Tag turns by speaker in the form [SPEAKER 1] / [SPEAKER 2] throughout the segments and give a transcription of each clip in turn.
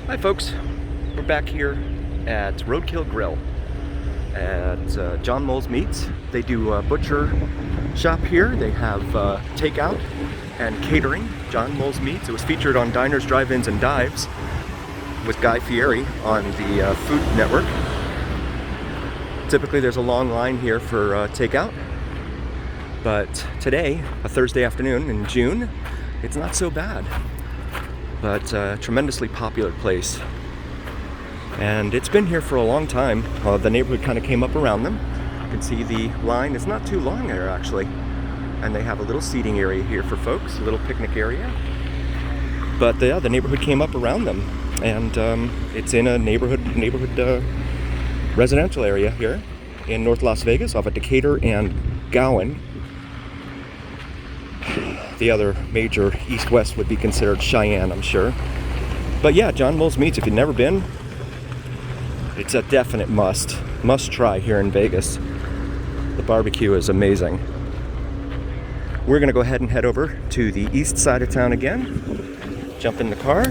[SPEAKER 1] Hi folks, we're back here at Roadkill Grill at John Mull's Meats. They do a butcher shop here. They have takeout and catering. John Mull's Meats. It was featured on Diners, Drive-Ins, and Dives with Guy Fieri on the Food Network. Typically there's a long line here for takeout, but today, a Thursday afternoon in June, it's not so bad. But a tremendously popular place, and it's been here for a long time. The neighborhood kind of came up around them. You can see the line is not too long there actually, and they have a little seating area here for folks, a little picnic area. But the neighborhood came up around them, and it's in a neighborhood residential area here in North Las Vegas, off of Decatur and Gowan. The other major east-west would be considered Cheyenne, I'm sure. But yeah, John Mull's Meats, if you've never been, it's a definite must try here in Vegas. The barbecue is amazing. We're gonna go ahead and head over to the east side of town again. Jump in the car.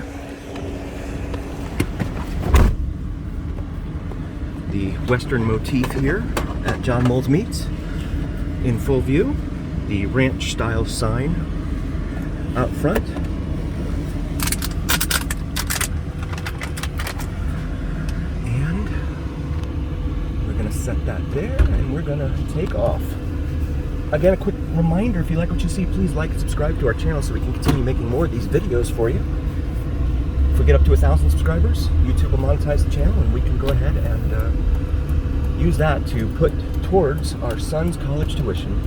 [SPEAKER 1] The western motif here at John Mull's Meats in full view. The ranch style sign out front. And we're gonna set that there, and we're gonna take off. Again, a quick reminder, if you like what you see, please like and subscribe to our channel so we can continue making more of these videos for you. If we get up to 1,000 subscribers, YouTube will monetize the channel, and we can go ahead and use that to put towards our son's college tuition,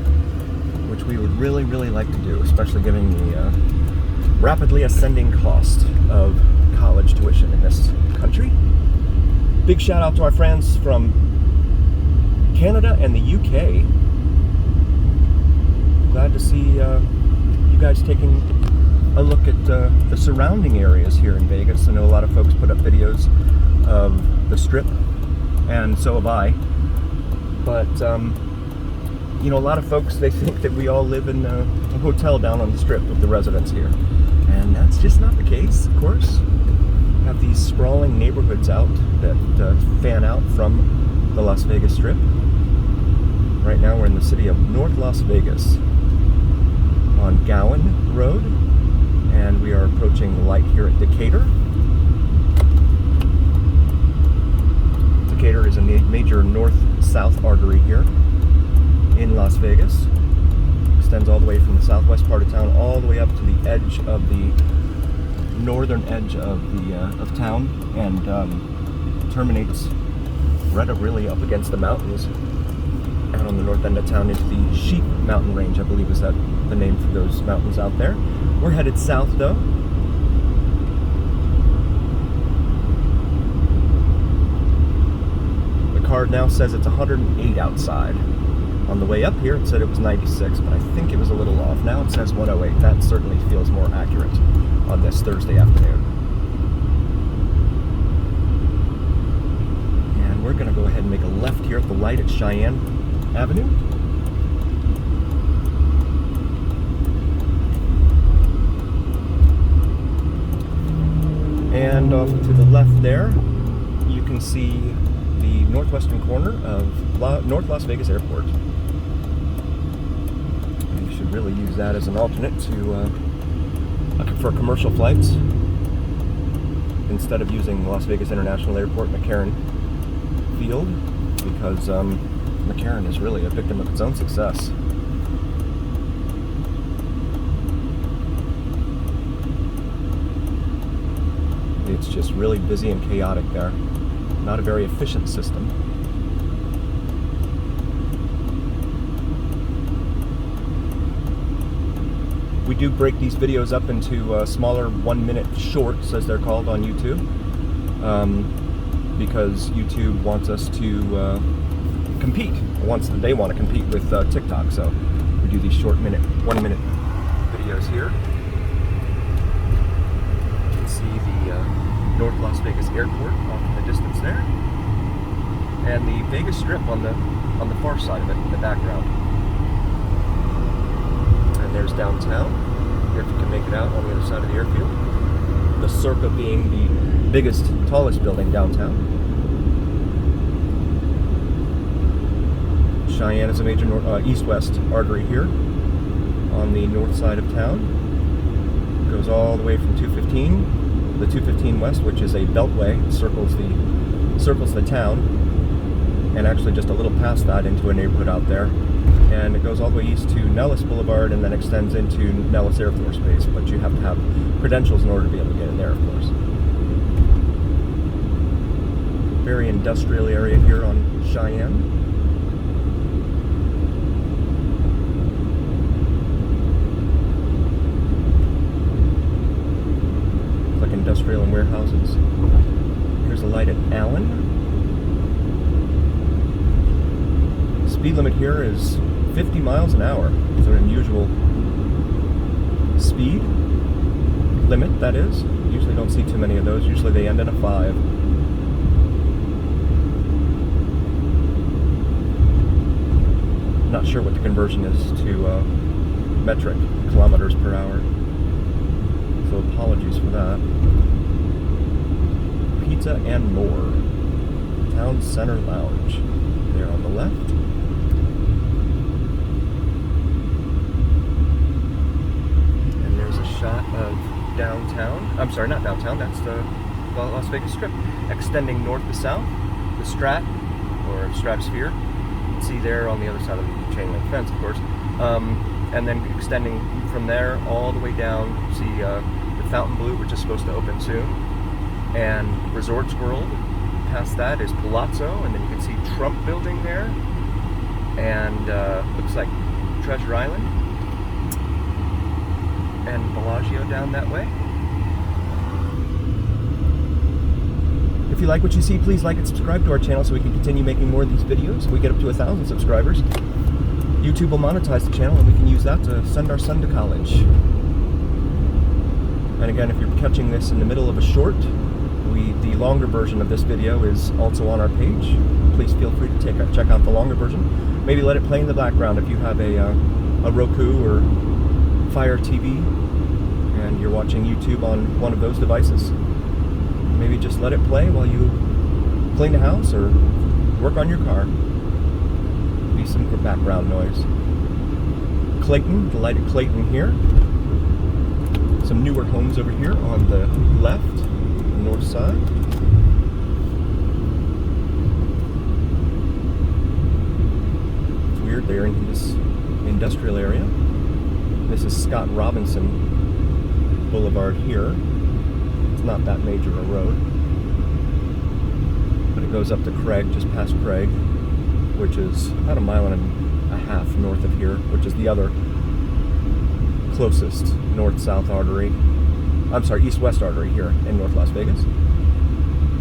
[SPEAKER 1] which we would really like to do, especially given the rapidly ascending cost of college tuition in this country. Big shout out to our friends from Canada and the UK. Glad to see you guys taking a look at the surrounding areas here in Vegas. I know a lot of folks put up videos of the Strip, and so have I. But you know, a lot of folks, they think that we all live in a hotel down on the Strip of the residents here. And that's just not the case, of course. We have these sprawling neighborhoods out that fan out from the Las Vegas Strip. Right now we're in the city of North Las Vegas on Gowan Road, and we are approaching the light here at Decatur. Decatur is a major north-south artery here in Las Vegas. Extends all the way from the southwest part of town all the way up to the edge of the northern edge of town, and terminates right up really up against the mountains out on the north end of town into the Sheep Mountain Range, I believe is that the name for those mountains out there. We're headed south though. The card now says it's 108 outside. On the way up here, it said it was 96, but I think it was a little off. Now it says 108. That certainly feels more accurate on this Thursday afternoon. And we're going to go ahead and make a left here at the light at Cheyenne Avenue. And off to the left there, you can see the northwestern corner of North Las Vegas Airport. Really use that as an alternate to for commercial flights instead of using Las Vegas International Airport McCarran Field, because McCarran is really a victim of its own success. It's just really busy and chaotic there. Not a very efficient system. We do break these videos up into smaller 1-minute shorts, as they're called on YouTube, because YouTube wants us to compete. They want to compete with TikTok, so we do these short 1-minute videos here. You can see the North Las Vegas Airport off in the distance there, and the Vegas Strip on the far side of it in the background. And there's downtown, if you can make it out on the other side of the airfield. The Circa being the biggest, tallest building downtown. Cheyenne is a major east-west artery here on the north side of town. It goes all the way from 215, the 215 West, which is a beltway, circles the town, and actually just a little past that into a neighborhood out there. And it goes all the way east to Nellis Boulevard and then extends into Nellis Air Force Base, but you have to have credentials in order to be able to get in there, of course. Very industrial area here on Cheyenne. It's like industrial and warehouses. Here's a light at Allen. Speed limit here is 50 miles an hour. It's an unusual speed limit, that is. Usually don't see too many of those. Usually they end in a 5. Not sure what the conversion is to metric kilometers per hour. So apologies for that. Pizza and More. Town Center Lounge. There on the left. Shot of downtown. I'm sorry, not downtown, that's the Las Vegas Strip. Extending north to south, the Strat, or Stratosphere. You can see there on the other side of the chain link fence, of course. And then extending from there all the way down, you see the Fontainebleau, which is supposed to open soon. And Resorts World. Past that is Palazzo, and then you can see Trump Building there. And looks like Treasure Island. And Bellagio down that way. If you like what you see, please like and subscribe to our channel so we can continue making more of these videos. If we get up to 1,000 subscribers, YouTube will monetize the channel and we can use that to send our son to college. And again, if you're catching this in the middle of a short, the longer version of this video is also on our page. Please feel free to check out the longer version. Maybe let it play in the background if you have a Roku or Fire TV and you're watching YouTube on one of those devices. Maybe just let it play while you clean the house or work on your car. Be some background noise. Clayton, the light at Clayton here. Some newer homes over here on the left, the north side. It's weird, they're in this industrial area. This is Scott Robinson Boulevard here. It's not that major a road, but it goes up to Craig, just past Craig, which is about 1.5 miles north of here, which is the other closest north-south artery. I'm sorry, east-west artery here in North Las Vegas.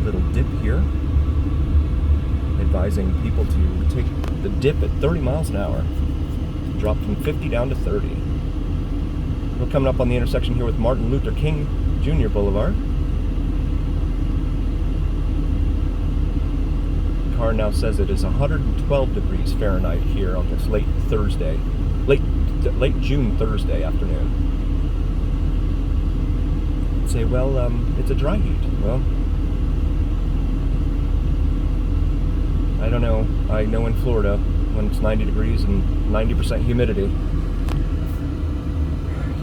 [SPEAKER 1] Little dip here, advising people to take the dip at 30 miles an hour. Drop from 50 down to 30. We're coming up on the intersection here with Martin Luther King Jr. Boulevard. The car now says it is 112 degrees Fahrenheit here on this late June Thursday afternoon. You'd say, well, it's a dry heat. Well, I don't know. I know in Florida, when it's 90 degrees and 90% humidity,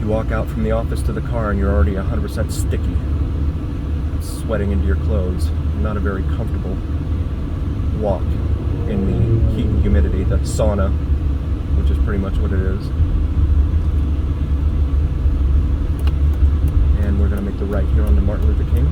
[SPEAKER 1] you walk out from the office to the car and you're already 100% sticky, sweating into your clothes. Not a very comfortable walk in the heat and humidity, the sauna, which is pretty much what it is. And we're going to make the right here on the Martin Luther King.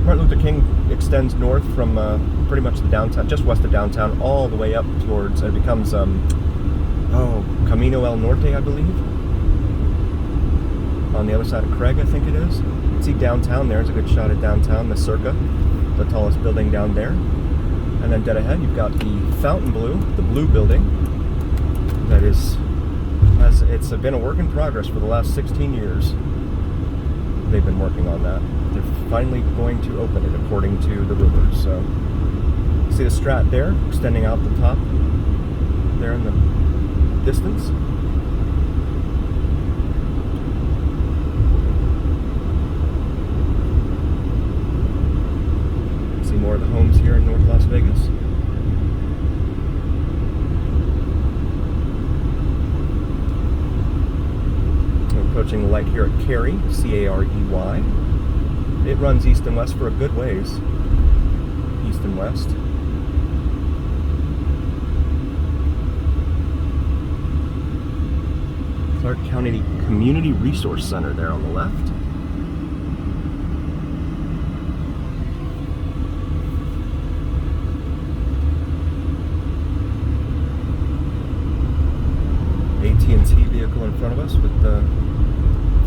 [SPEAKER 1] Martin Luther King extends north from pretty much the downtown, just west of downtown, all the way up towards, it becomes, Camino El Norte, I believe. On the other side of Craig, I think it is. You can see downtown there's a good shot at downtown, the Circa, the tallest building down there. And then dead ahead, you've got the Fontainebleau, the blue building, that is as it's been a work in progress for the last 16 years. They've been working on that. They're finally going to open it according to the rumors. So, see the Strat there, extending out the top there in the distance. See more of the homes here in North Las Vegas. Approaching the light here at Cary, C-A-R-E-Y. It runs east and west for a good ways. East and west. Clark County Community Resource Center there on the left. AT&T vehicle in front of us with the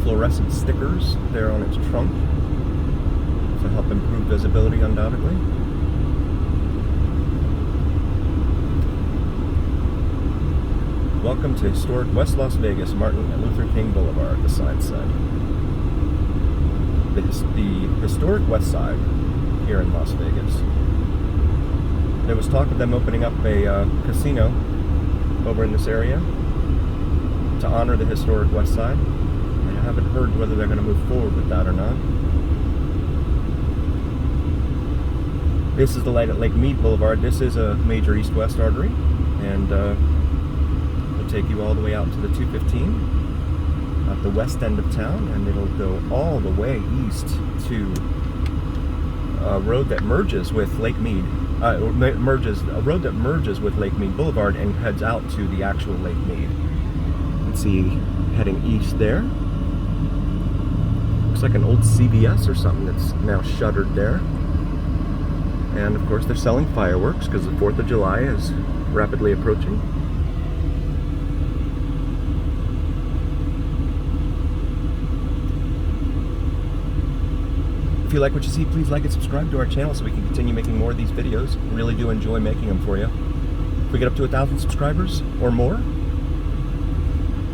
[SPEAKER 1] fluorescent stickers there on its trunk to help improve visibility, undoubtedly. Welcome to historic West Las Vegas, Martin Luther King Boulevard, the sign said. The historic West Side here in Las Vegas. There was talk of them opening up a casino over in this area to honor the historic West Side. I haven't heard whether they're going to move forward with that or not. This is the light at Lake Mead Boulevard. This is a major east-west artery, and it'll take you all the way out to the 215 at the west end of town, and it'll go all the way east to a road that merges with Lake Mead. A road that merges with Lake Mead Boulevard and heads out to the actual Lake Mead. Let's see, heading east there. Looks like an old CVS or something that's now shuttered there. And of course they're selling fireworks because the 4th of July is rapidly approaching. If you like what you see, please like and subscribe to our channel so we can continue making more of these videos. We really do enjoy making them for you. If we get up to 1,000 subscribers or more,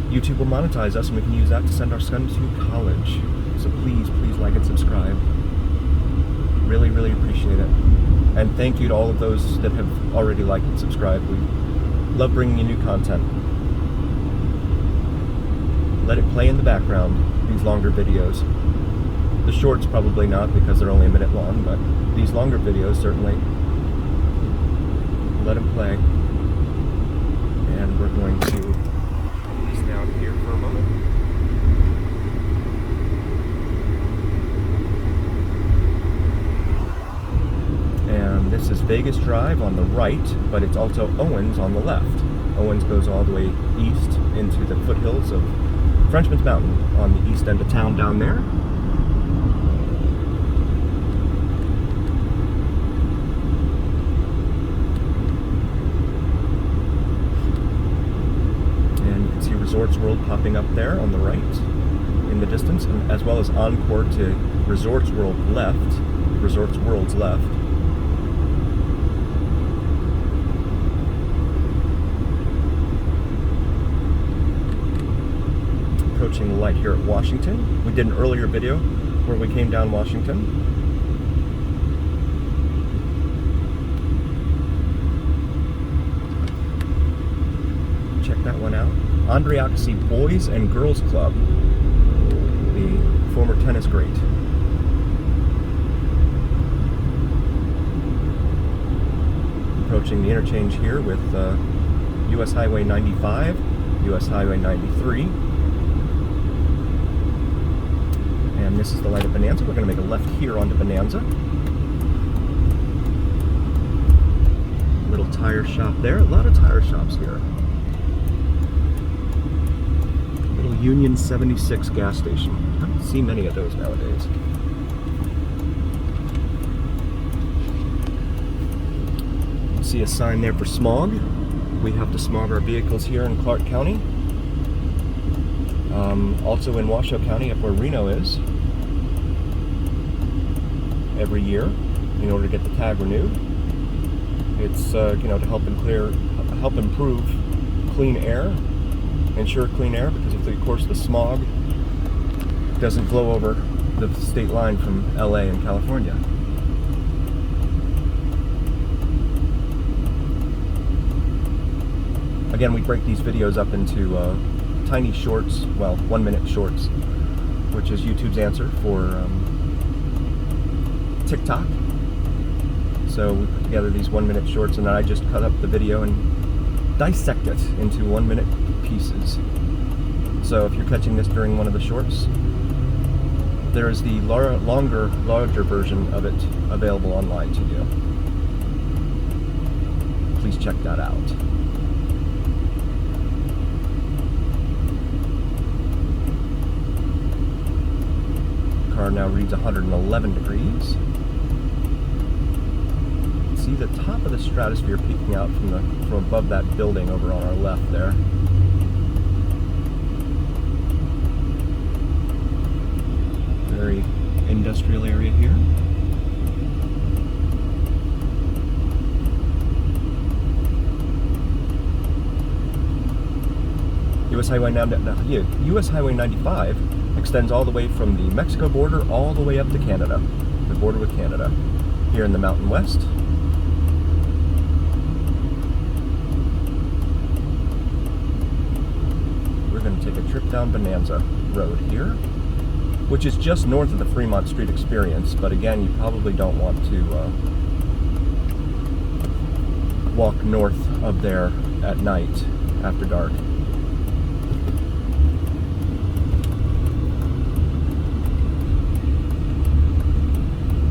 [SPEAKER 1] YouTube will monetize us and we can use that to send our son to college. So please, please like and subscribe. Really, really appreciate it. And thank you to all of those that have already liked and subscribed. We love bringing you new content. Let it play in the background, these longer videos. The shorts probably not because they're only a minute long, but these longer videos certainly. Let them play. And we're going to put these down here for a moment. And this is Vegas Drive on the right, but it's also Owens on the left. Owens goes all the way east into the foothills of Frenchman's Mountain on the east end of town down there. And you can see Resorts World popping up there on the right in the distance, and as well as Encore to Resorts World's left. Approaching the light here at Washington. We did an earlier video where we came down Washington. Check that one out. Andre Agassi Boys and Girls Club, the former tennis great. Approaching the interchange here with US Highway 95, US Highway 93. And this is the light of Bonanza. We're going to make a left here onto Bonanza. Little tire shop there. A lot of tire shops here. Little Union 76 gas station. I don't see many of those nowadays. You see a sign there for smog. We have to smog our vehicles here in Clark County. Also in Washoe County, up where Reno is, every year in order to get the tag renewed. It's to help improve clean air ensure clean air, because of course the smog doesn't blow over the state line from LA and California. Again, we break these videos up into tiny shorts, well, 1-minute shorts, which is YouTube's answer for TikTok. So we put together these 1-minute shorts, and then I just cut up the video and dissect it into 1-minute pieces. So if you're catching this during one of the shorts, there's the larger version of it available online to you. Please check that out. The car now reads 111 degrees. See the top of the stratosphere peeking out from above that building over on our left there. Very industrial area here. US Highway 95 extends all the way from the Mexico border all the way up to Canada, the border with Canada, here in the Mountain West. We're going to take a trip down Bonanza Road here, which is just north of the Fremont Street Experience, but again, you probably don't want to walk north of there at night after dark.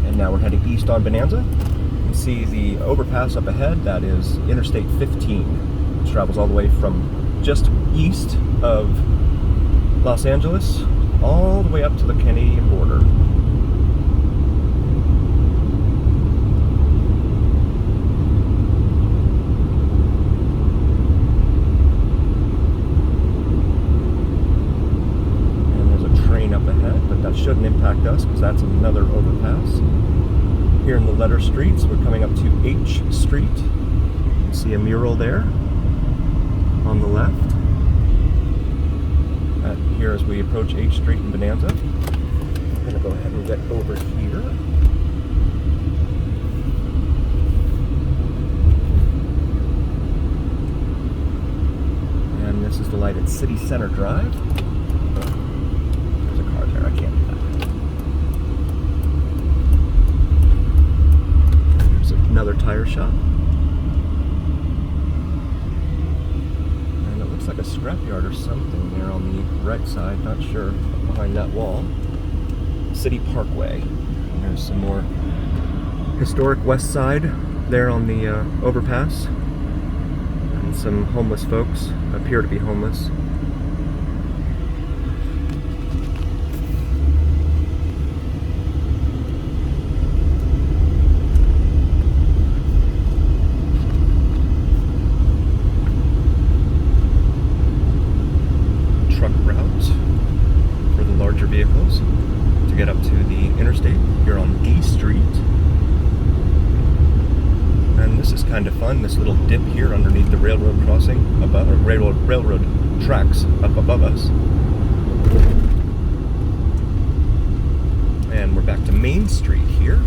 [SPEAKER 1] And now we're heading east on Bonanza. You can see the overpass up ahead. That is Interstate 15, which travels all the way from just east of Los Angeles all the way up to the Canadian border. And there's a train up ahead, but that shouldn't impact us because that's another overpass. Here in the letter streets, we're coming up to H Street. You can see a mural there on the left. Here as we approach H Street in Bonanza. I'm going to go ahead and get over here. And this is the light at City Center Drive. There's a car there, I can't do that. There's another tire shop. Like a scrapyard or something there on the right side, not sure, behind that wall. City Parkway. There's some more historic west side there on the overpass, and some homeless folks appear to be homeless. Vehicles to get up to the interstate here on D Street. And this is kind of fun, this little dip here underneath the railroad crossing above, or railroad tracks up above us. And we're back to Main Street here,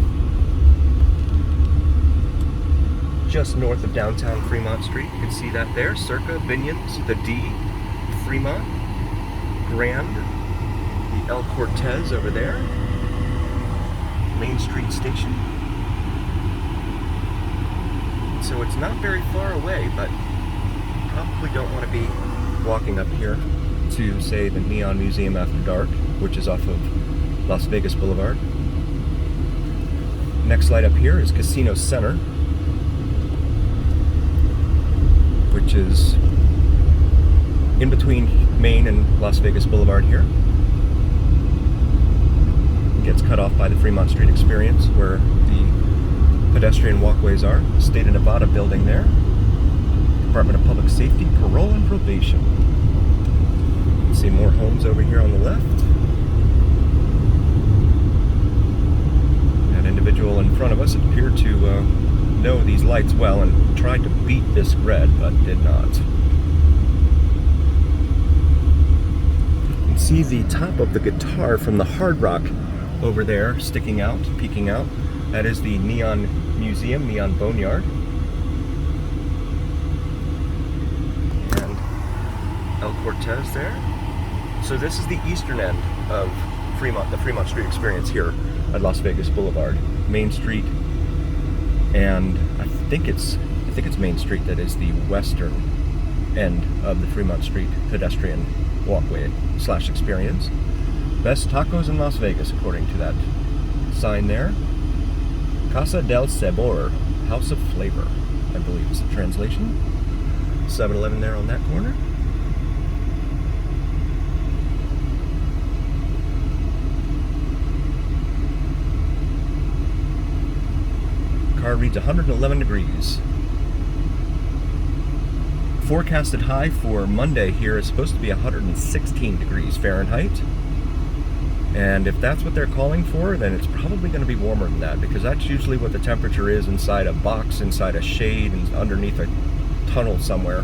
[SPEAKER 1] just north of downtown Fremont Street. You can see that there, Circa, Binions, the D, Fremont, Grand, El Cortez over there, Main Street Station. So it's not very far away, but probably don't want to be walking up here to, say, the Neon Museum After Dark, which is off of Las Vegas Boulevard. Next light up here is Casino Center, which is in between Main and Las Vegas Boulevard here. Gets cut off by the Fremont Street Experience, where the pedestrian walkways are. State of Nevada building there. Department of Public Safety, Parole and Probation. You can see more homes over here on the left. That individual in front of us appeared to know these lights well and tried to beat this red, but did not. see the top of the guitar from the Hard Rock over there sticking out, peeking out. That is the Neon Museum, Neon Boneyard. And El Cortez there. So this is the eastern end of Fremont, the Fremont Street experience here at Las Vegas Boulevard. Main Street, and I think it's Main Street that is the western end of the Fremont Street pedestrian walkway / experience. Best tacos in Las Vegas, according to that sign there. Casa del Sabor, House of Flavor, I believe is the translation. 7-Eleven there on that corner. Car reads 111 degrees. Forecasted high for Monday here is supposed to be 116 degrees Fahrenheit. And if that's what they're calling for, then it's probably going to be warmer than that, because that's usually what the temperature is inside a box, inside a shade, and underneath a tunnel somewhere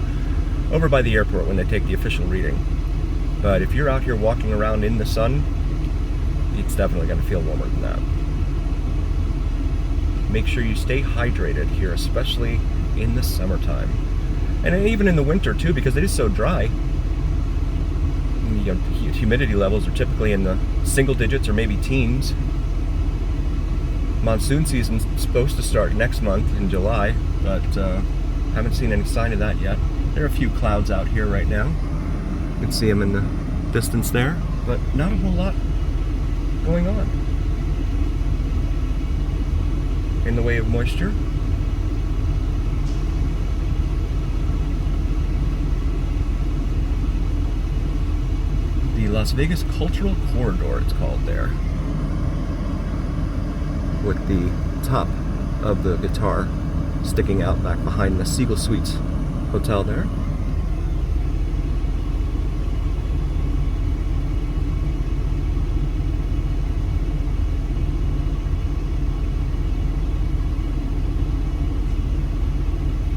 [SPEAKER 1] over by the airport when they take the official reading. But if you're out here walking around in the sun, it's definitely going to feel warmer than that. Make sure you stay hydrated here, especially in the summertime. And even in the winter too, because it is so dry. Humidity levels are typically in the single digits or maybe teens. Monsoon season's supposed to start next month in July, but haven't seen any sign of that yet. There are a few clouds out here right now. You can see them in the distance there, but not a whole lot going on in the way of moisture. The Las Vegas Cultural Corridor, it's called there, with the top of the guitar sticking out back behind the Siegel Suites Hotel there.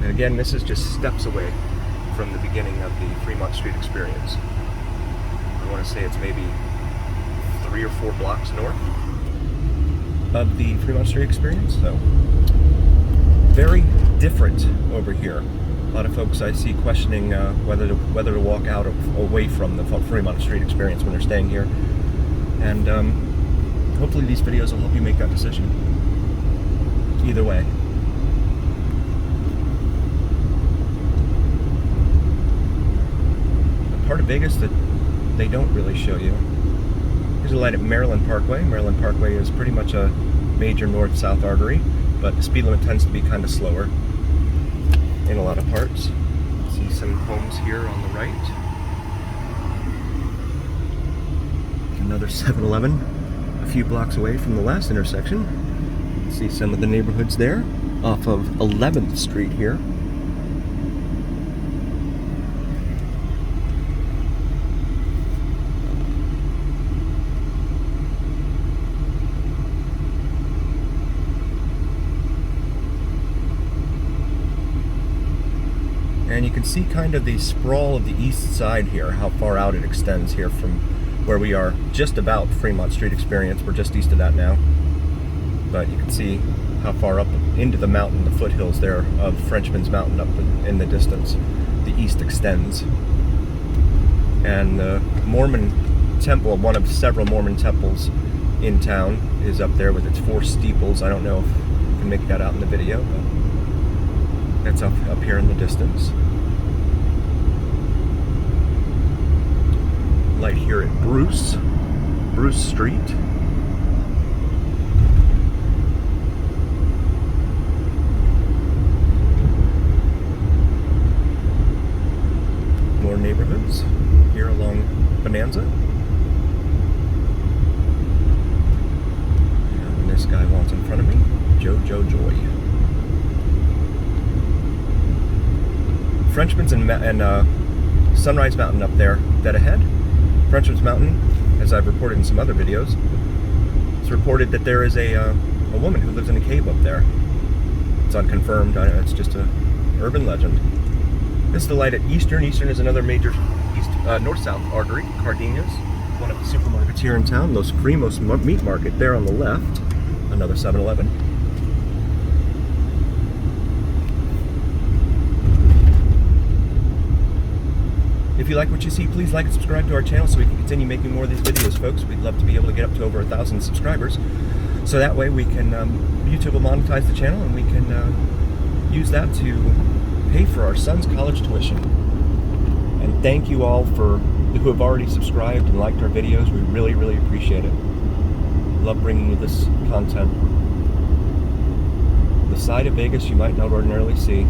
[SPEAKER 1] And again, this is just steps away from the beginning of the Fremont Street experience. I want to say it's maybe 3 or 4 blocks north of the Fremont Street experience. So very different over here. A lot of folks I see questioning whether to walk out away from the Fremont Street experience when they're staying here. And hopefully these videos will help you make that decision. Either way. The part of Vegas that they don't really show you. Here's a light at Maryland Parkway. Maryland Parkway is pretty much a major north-south artery, but the speed limit tends to be kind of slower in a lot of parts. See some homes here on the right. Another 7-Eleven a few blocks away from the last intersection. See some of the neighborhoods there off of 11th Street here. And you can see kind of the sprawl of the east side here, how far out it extends here from where we are, just about Fremont Street experience. We're just east of that now. But you can see how far up into the mountain, the foothills there of Frenchman's Mountain up in the distance, the east extends. And the Mormon temple, one of several Mormon temples in town, is up there with its 4 steeples. I don't know if you can make that out in the video, but that's up here in the distance. Light here at Bruce Street. More neighborhoods here along Bonanza. And this guy wants in front of me, Joe Joy. Frenchman's and Sunrise Mountain up there, dead ahead. Frenchman's Mountain, as I've reported in some other videos, it's reported that there is a woman who lives in a cave up there. It's unconfirmed. It's just a urban legend. This is the light at Eastern. Eastern is another major north-south artery, Cardenas. one of the supermarkets here in town, Los Primos Meat Market there on the left. Another 7-Eleven. If you like what you see, please like and subscribe to our channel so we can continue making more of these videos, folks. We'd love to be able to get up to over 1,000 subscribers. So that way we can, YouTube will monetize the channel and we can use that to pay for our son's college tuition. And thank you all who have already subscribed and liked our videos. We really, really appreciate it. Love bringing you this content. The side of Vegas you might not ordinarily see.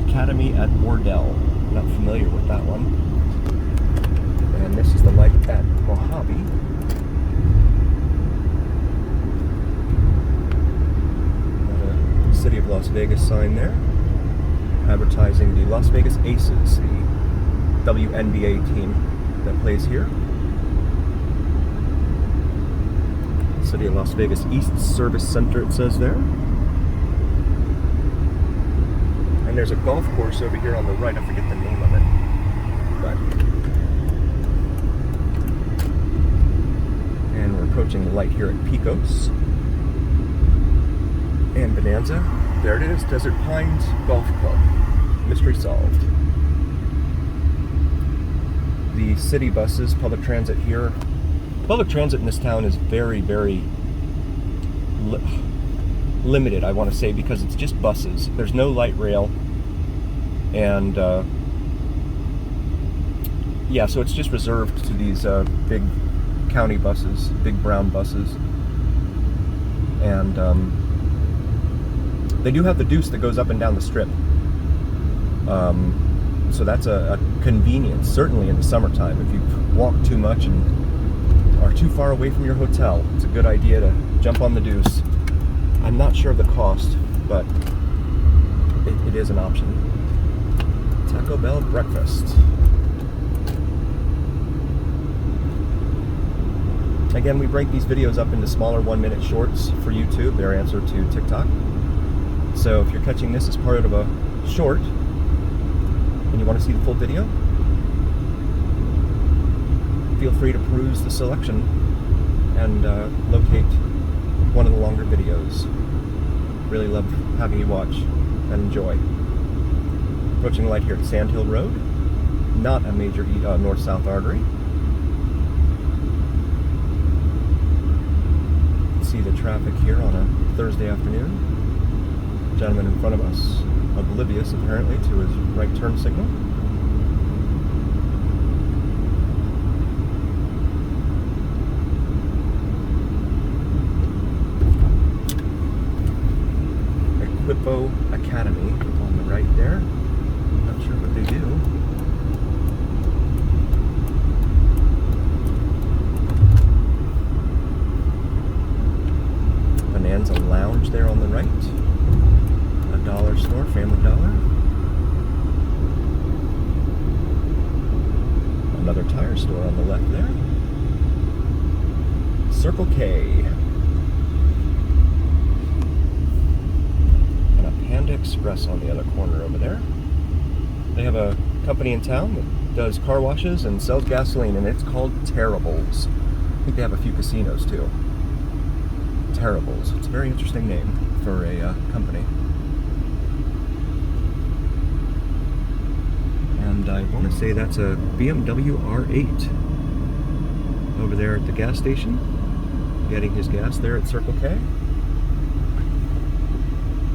[SPEAKER 1] Academy at Bordell. Not familiar with that one. And this is the light at Mojave. Got a City of Las Vegas sign there, advertising the Las Vegas Aces, the WNBA team that plays here. City of Las Vegas East Service Center, it says there. And there's a golf course over here on the right. I forget the name of it. And we're approaching the light here at Pecos. And Bonanza. There it is, Desert Pines Golf Club. Mystery solved. The city buses, public transit here. Public transit in this town is very, very limited, I want to say, because it's just buses. There's no light rail. And yeah, so it's just reserved to these big county buses, big brown buses. And they do have the deuce that goes up and down the strip. So that's a convenience, certainly in the summertime. If you walk too much and are too far away from your hotel, it's a good idea to jump on the deuce. I'm not sure of the cost, but it is an option. Taco Bell breakfast. Again, we break these videos up into smaller 1-minute shorts for YouTube, their answer to TikTok. So if you're catching this as part of a short and you want to see the full video, feel free to peruse the selection and locate one of the longer videos. Really love having you watch and enjoy. Approaching the light here at Sand Hill Road, not a major north-south artery. See the traffic here on a Thursday afternoon. Gentleman in front of us, oblivious apparently to his right turn signal. Equipo Academy on the right there. Not sure what they do. Bonanza Lounge there on the right. A dollar store, Family Dollar. Another tire store on the left there. Circle K. And a Panda Express on the other corner over there. They have a company in town that does car washes and sells gasoline, and it's called Terribles. I think they have a few casinos too. Terribles. It's a very interesting name for a company. And I want to say that's a BMW R8 over there at the gas station, getting his gas there at Circle K.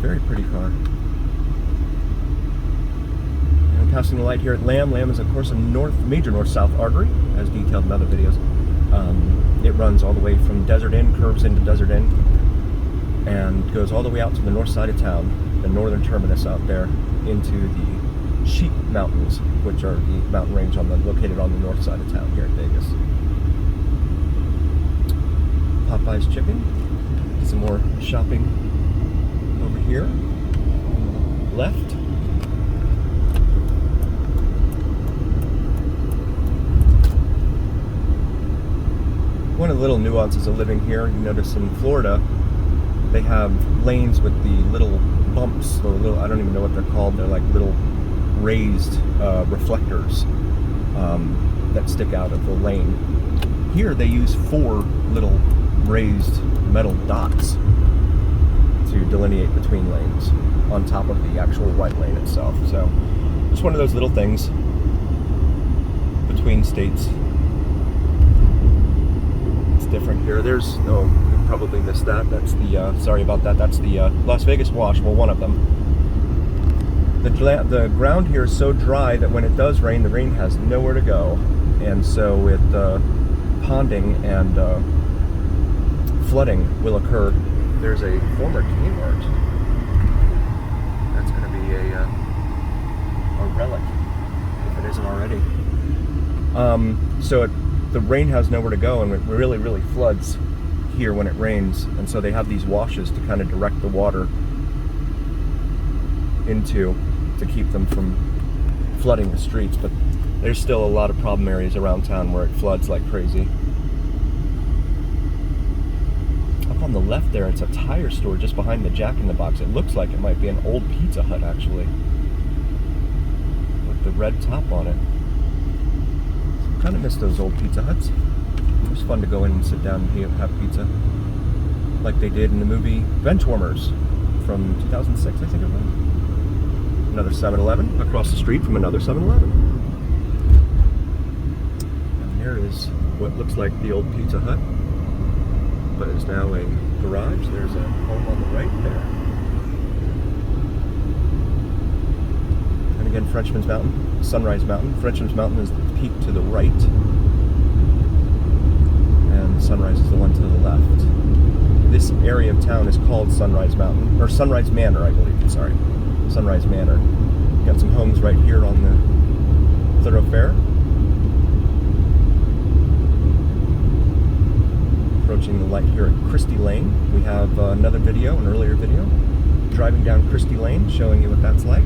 [SPEAKER 1] Very pretty car. And passing the light here at Lamb. Lamb is, of course, a major north-south artery, as detailed in other videos. It runs all the way from Desert Inn, curves into Desert Inn, and goes all the way out to the north side of town, the northern terminus out there, into the Sheep Mountains, which are the mountain range located on the north side of town here in Vegas. Popeye's Chicken. Some more shopping over here on the left. One of the little nuances of living here, you notice in Florida, they have lanes with the little bumps, the little, I don't even know what they're called, they're like little raised reflectors that stick out of the lane. Here they use 4 little raised metal dots to delineate between lanes on top of the actual white lane itself. So just one of those little things between states. It's different here. There's, oh, you probably missed that. That's the, sorry about that. That's the Las Vegas Wash, well, one of them. The ground here is so dry that when it does rain, the rain has nowhere to go. And so with ponding and flooding will occur. There's a former Kmart. That's going to be a relic, if it isn't already. So the rain has nowhere to go, and it really, really floods here when it rains. And so they have these washes to kind of direct the water into, to keep them from flooding the streets. But there's still a lot of problem areas around town where it floods like crazy. Up on the left there, it's a tire store just behind the Jack in the Box. It looks like it might be an old Pizza Hut, actually, with the red top on it. Kind of miss those old Pizza Huts. It was fun to go in and sit down and have pizza, like they did in the movie Benchwarmers from 2006, I think it was. Another 7-Eleven across the street from another 7-Eleven. And there is what looks like the old Pizza Hut, but is now a garage. There's a home on the right there. And again, Frenchman's Mountain, Sunrise Mountain. Frenchman's Mountain is the peak to the right, and Sunrise is the one to the left. This area of town is called Sunrise Mountain, or Sunrise Manor, I believe. Sorry, Sunrise Manor. Got some homes right here on the thoroughfare. Approaching the light here at Christie Lane. We have another video, an earlier video, driving down Christie Lane, showing you what that's like.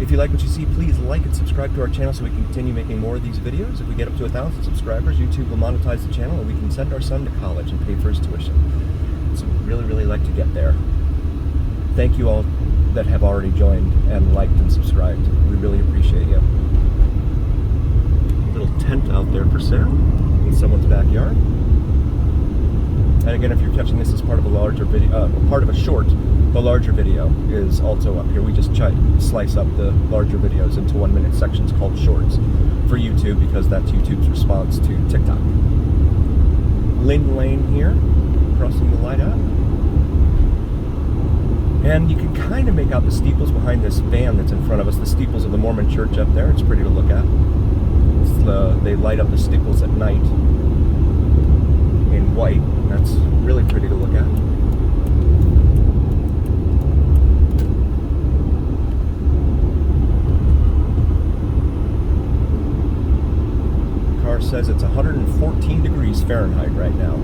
[SPEAKER 1] If you like what you see, please like and subscribe to our channel so we can continue making more of these videos. If we get up to 1,000 subscribers, YouTube will monetize the channel and we can send our son to college and pay for his tuition. So we'd really, really like to get there. Thank you all that have already joined and liked and subscribed. We really appreciate you. A little tent out there for sale in someone's backyard. And again, if you're catching this as part of a larger video, part of a short, the larger video is also up here. We just slice up the larger videos into 1-minute sections called shorts for YouTube, because that's YouTube's response to TikTok. Lynn Lane here, crossing the light out. And you can kind of make out the steeples behind this van that's in front of us, the steeples of the Mormon church up there. It's pretty to look at. They light up the steeples at night in white. That's really pretty to look at. The car says it's 114 degrees Fahrenheit right now.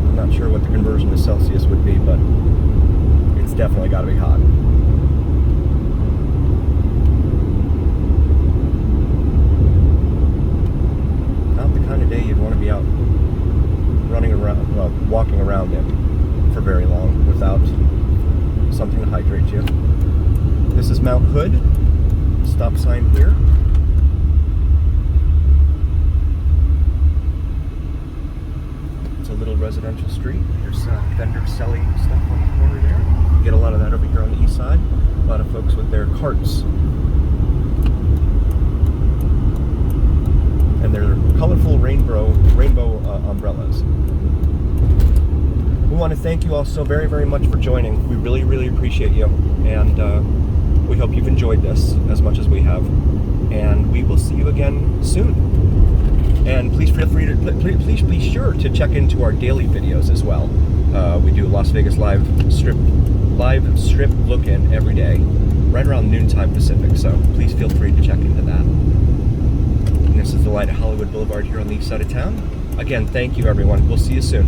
[SPEAKER 1] I'm not sure what the conversion to Celsius would be, but it's definitely got to be hot. Day you'd want to be out running around, well, walking around in for very long without something to hydrate you. This is Mount Hood. Stop sign here. It's a little residential street. There's vendors selling stuff on the corner there. You get a lot of that over here on the east side. A lot of folks with their carts. And their colorful rainbow umbrellas. We want to thank you all so very, very much for joining. We really, really appreciate you, and we hope you've enjoyed this as much as we have. And we will see you again soon. And please feel free to please be sure to check into our daily videos as well. We do Las Vegas live strip look-in every day, right around noontime Pacific. So please feel free to check into that. This is the light at Hollywood Boulevard here on the east side of town. Again, thank you everyone. We'll see you soon.